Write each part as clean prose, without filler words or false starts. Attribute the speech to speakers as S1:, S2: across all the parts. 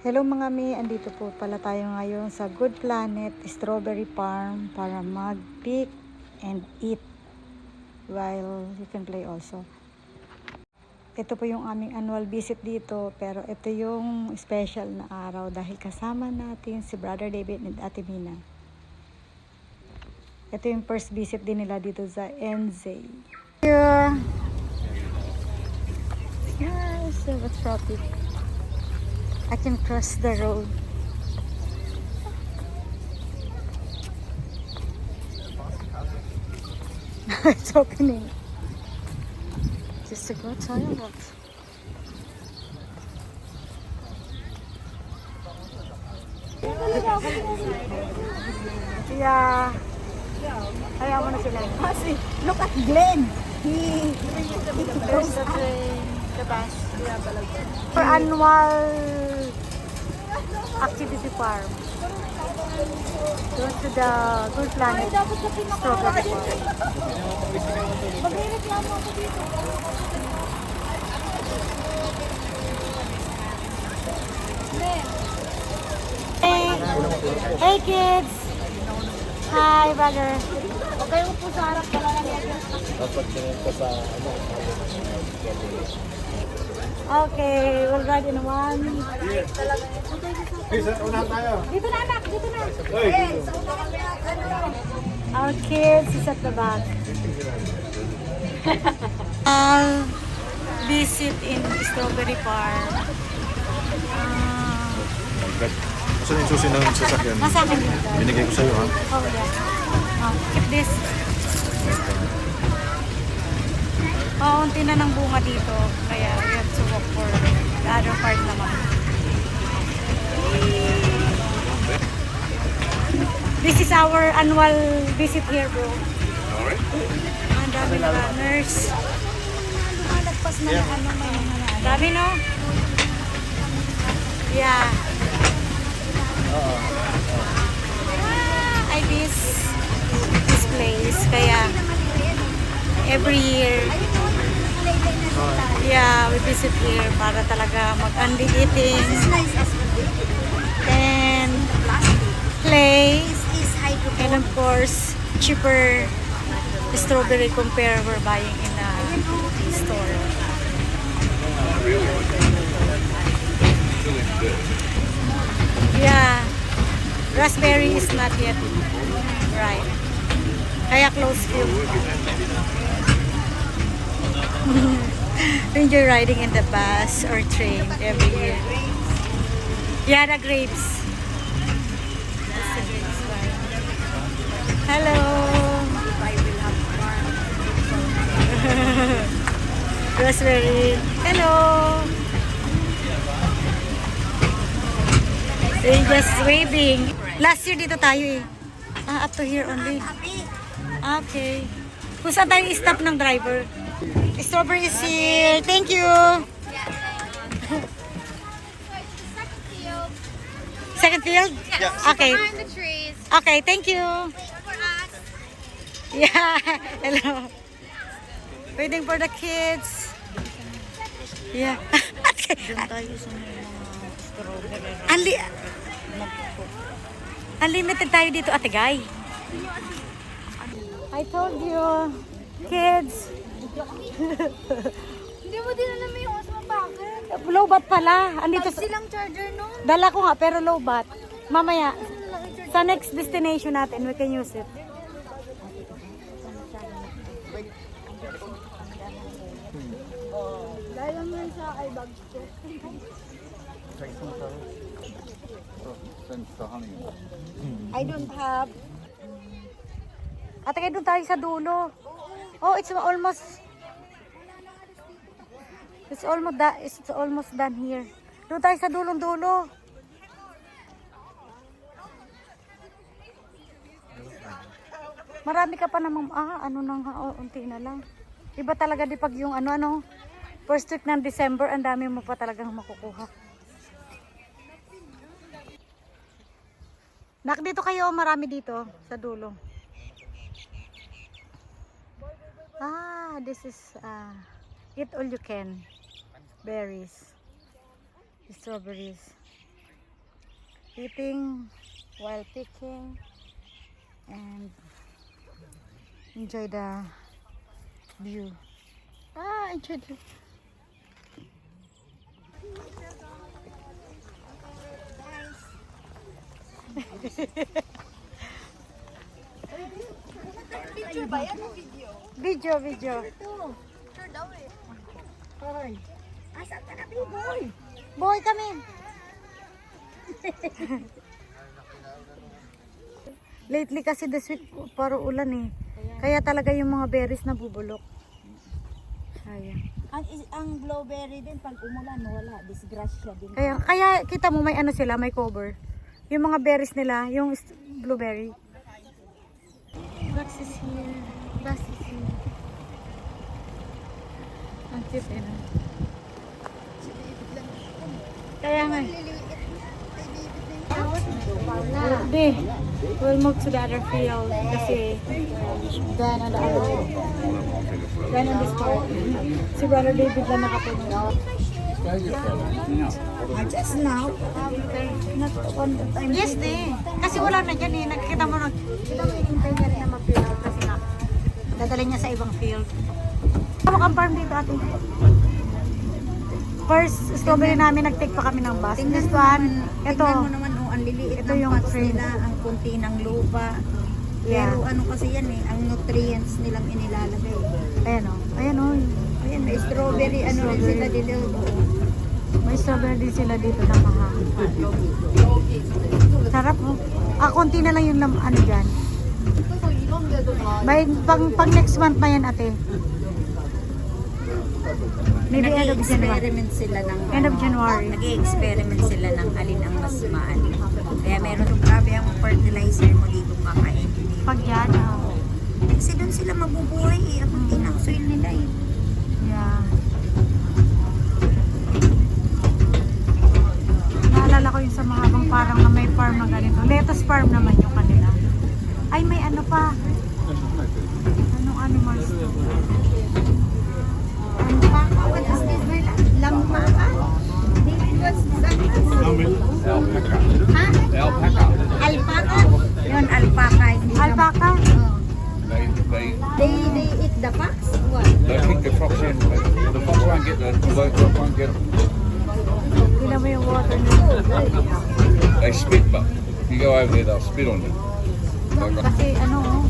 S1: Hello mga mi, andito po pala tayo ngayon sa Good Planet Strawberry Farm para mag-pick and eat while you can play also. Ito po yung aming annual visit dito, pero ito yung special na araw dahil kasama natin si Brother David and Ate Mina. Ito yung first visit din nila dito sa NZ. Here. Yes, so what's traffic? I can cross the road. It's opening. Just to go toilet. Yeah. Kaya mo na sila. Kasi, look at Glenn. There's the train, the bus. For annual activity farm. Go to the Good Planet Strawberry Farm. Magreklamo ako dito. Hey kids! Hi brother! Huwag kayong po sa harap pala lang yan.
S2: Dapat ka sa
S1: Okay, we'll ride in one.
S2: Please, unahan tayo.
S1: Dito na anak, dito na. Our kids is at the back. I'll visit in Strawberry Farm.
S2: Saan yung susi ng sasakyan?
S1: Nasa akin dito.
S2: Binigay ko sa'yo, ha?
S1: Oh, yeah. Keep this. Paunti na ng bunga dito. Kaya we have to walk for the other part naman. This is our annual visit here, bro.
S2: Alright.
S1: Ang dami na runners. Lumalagpas na na ano, may mga dami, no? Yeah. I miss this place. Kaya every year, yeah, we visit here para talaga mag-candy eating and play, and of course, cheaper strawberry compare we're buying in a store. Yeah, raspberry is not yet right. Kaya close field. Enjoy riding in the bus or train every year. Yeah, the grapes. That's the grapes vine. Hello. Raspberry. Hello. They're just waving. Last year dito tayo eh. Up to here only. Okay. Kung saan tayo stop ng driver? Strawberry is here. Thank you. Second field?
S3: Yes.
S1: Okay.
S3: Behind the trees.
S1: Okay, thank you.
S3: For us.
S1: Yeah. Hello. Waiting for the kids. Yeah. Okay. Unlimited tayo dito, Ate Guy. I told you, kids.
S3: Hindi mo din alam yung asma bakit.
S1: Low bat pala. Andito sa...
S3: Silang charger no?
S1: Dala ko nga, pero low bat. Mamaya, sa next destination natin, we can use it.
S3: Dahil naman sa iBag ko. I don't have.
S1: Ate, doon tayo sa dulo. Oh, it's almost done here. Doon tayo sa dulong-dulo. Marami ka pa namang, ano nang, unti na lang. Iba talaga di pag yung first week ng December, ang dami mo pa talagang makukuha. Nak, dito kayo, marami dito sa dulo. This is eat all you can berries, strawberries. eating while picking and enjoy the view. Enjoy the
S3: Picture ba yan o video?
S1: video.
S3: Sure daw eh.
S1: Hoy.
S3: Asan ka na, boy?
S1: Boy kami. Lately kasi this week paro ulan eh. Kaya talaga yung mga berries na bubulok. Sayang.
S3: Ang blueberry din pag umulan, wala. Disgrasya din.
S1: Kaya kita mo may ano sila, may cover. Yung mga berries nila, yung blueberry. Bus is here. Bus is here. Ang cute eh. No? Kaya nga. Be, we'll move to the other field kasi then on the other then on this part si Brother David lang nakapunod.
S3: Just now, not on the time.
S1: Yes, de. Kasi wala na dyan eh. Nakikita mo hinintay niya rin na ma-field kasi nga dadala niya sa ibang field. Tawag ang farm dito ate. First strawberry namin, nag-take pa kami ng bus. This one, ito.
S3: Tingnan mo naman, ang liliit
S1: Ito
S3: ng
S1: yung
S3: pots
S1: frame.
S3: nila, ang kunti ng lupa.
S1: Yeah.
S3: Pero ano kasi yan eh, ang nutrients nilang inilalagay.
S1: Ayan o. Ayan o.
S3: Ayan, may strawberry, ano rin sila dito.
S1: May strawberry din sila dito na mahal. Sarap o. Konti na lang yung ano dyan. Pang next month na yan ate. Maybe end of January.
S3: Nag-experiment sila ng
S1: End of January.
S3: Nag-experiment sila ng alin ang mas maalin. Kaya meron yung grabe ang fertilizer mo dito kakainin.
S1: Pag yan,
S3: Kasi doon sila mabubuhay eh. Ang tinang soil nila eh.
S1: yeah. Naalala ko yung sa mahabang parang na may farm na ganito. Lettuce farm naman yung kanila. Ay, may ano pa. Anong animals to?
S3: What is this, Bella? Langmaka? David, what's that? Ha?
S2: Alpaca.
S3: Alpaca? Yun, alpaca. Hindi
S1: Alpaca?
S3: Oh.
S2: They
S3: They eat the fox? What?
S2: kick the fox in. The fox won't get the fox won't get them.
S1: Tignan mo yung water nila.
S2: They spit, but if you go over there, they'll spit on you.
S1: Kasi ano,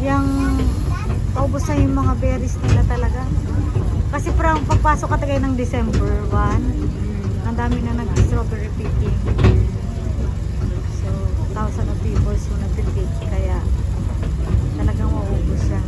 S1: yung paubos na yung mga berries nila talaga. Kasi parang pagpasok ka tagay ng December 1, ang dami na nag-strawberry picking. So, thousands of people so nag-pick. Kaya talagang maubos siya.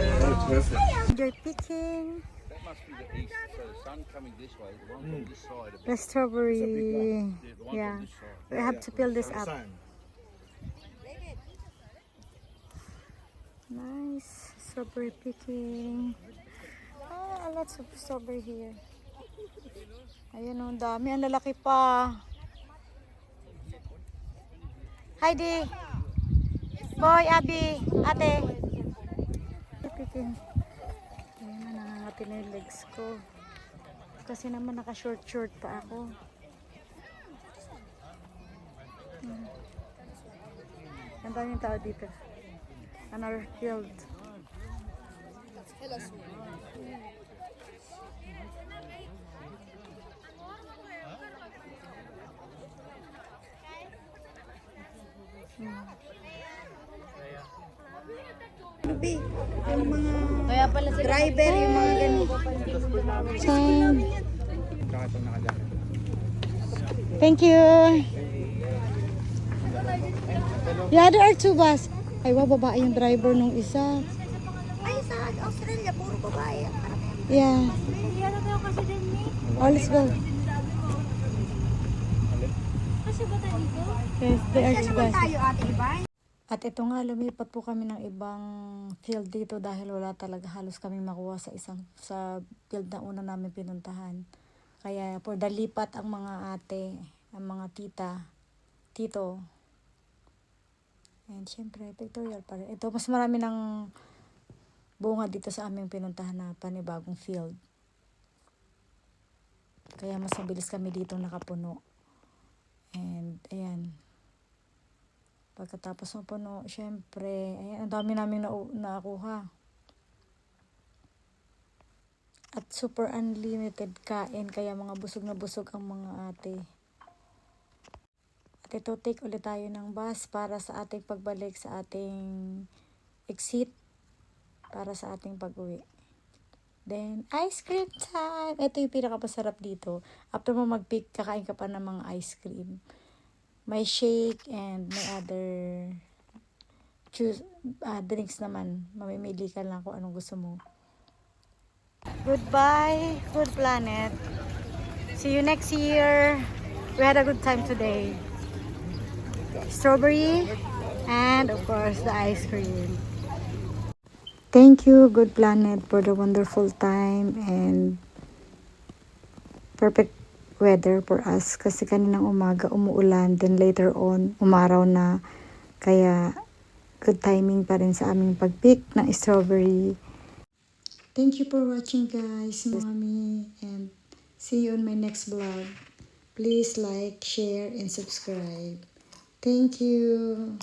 S1: Enjoy picking
S2: That must be the east, so the sun coming this way, the one from this side.
S1: the strawberry.
S2: The one
S1: Yeah,
S2: from this side.
S1: we have to peel this up. Nice strawberry picking. Lots of strawberry here. Ayun, ang dami. Ang lalaki pa. Heidi. Boy, Abby. Ate. Picking. Ayun na, nangangati na yung legs ko. Kasi naman naka-short pa ako. Ang daming tao dito. Another field.
S3: Yung mga kaya pala driver, yung mga ganito.
S1: Thank you. Yeah, there are two bus. Ay, wow, babae yung driver nung isa.
S3: Ay, sa Australia, puro babae.
S1: Yeah.
S3: Yan na kasi din ni.
S1: Oh, let's go.
S3: Kasi ba tayo dito?
S1: Yes, there are
S3: Kasi
S1: two
S3: naman
S1: bus.
S3: tayo, Ate Ibay.
S1: At ito nga, lumipat po kami ng ibang field dito dahil wala talaga halos kami makuha sa field na una namin pinuntahan. Kaya for the lipat ang mga ate, ang mga tito. And syempre, pictorial pa rin. Ito, mas marami ng bunga dito sa aming pinuntahan na panibagong field. Kaya mas mabilis kami dito nakapuno. And, ayan. Pagkatapos ng puno, syempre, ayan, ang dami namin nakuha. At super unlimited kain, kaya mga busog na busog ang mga ate. At ito, take ulit tayo ng bus para sa ating pagbalik sa ating exit, para sa ating pag-uwi. Then, ice cream time! Ito yung pinakapasarap dito. After mo mag-pick, kakain ka pa ng mga ice cream. May shake and may other drinks naman. Mamimili ka lang kung anong gusto mo. Goodbye, Good Planet. See you next year. We had a good time today. Strawberry and of course the ice cream. Thank you, Good Planet, for the wonderful time and perfect weather for us. Kasi kaninang umaga umuulan, then later on umaraw na. Kaya good timing pa rin sa aming pag-pick ng strawberry. Thank you for watching, guys, mommy, and see you on my next vlog. Please like, share, and subscribe. Thank you.